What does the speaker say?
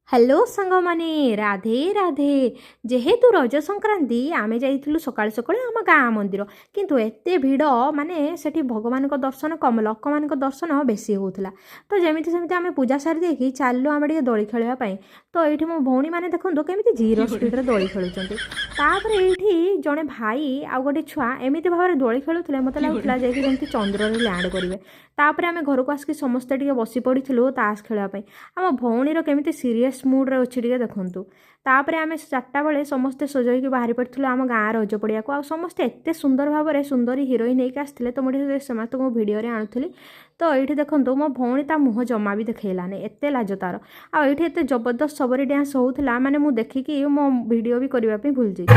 Hello सांग माने राधे राधे। जेहेतु रज संक्रांति आमे जाइथिलु सकाळ सकाळ आम गाँ मंदिर किंतु एते भिड़ माने सेठी भगवान को दर्शन कम लोक मान दर्शन बेसी होउथला। तो जेमिति सेमिति आमे पूजा सारी देखि चालू आमे टिके दोली खेलिया पई। तो एठी मो भौणी माने देखंतो केमिति जीरो स्पीड रे दोली खेलुचंती। तापर एठी जणे भाई आ गोटे छुआ एमिति भाबरे दोली खेलुथले मते लागुथला जे कि जेमिति चंद्र रे लैंड करिवे। तापर आमे घर को आसकी समस्त टिके बसी पड़िथिलु तास खेलिया पई। आम भौणीर केमिति सीरियस मुड्रे अच्छी टे देखूँ। तापर आम 4टा बेले समस्ते सज होकर बाहरी पड़ू आम गाँ रज पड़िया को समस्ते एत सुंदर भाव में सुंदरी हिरोइन होकर आसते। तो मुझे समस्त भिडियो आणुली। तो ये देखूँ मो भौणी ता मुँह जमा भी देखलानी एत लाज तार आठ एत जबरदस्त सबरी डांस होता माने मु देखिकी मो भिडियो भी करने भूल जाइए।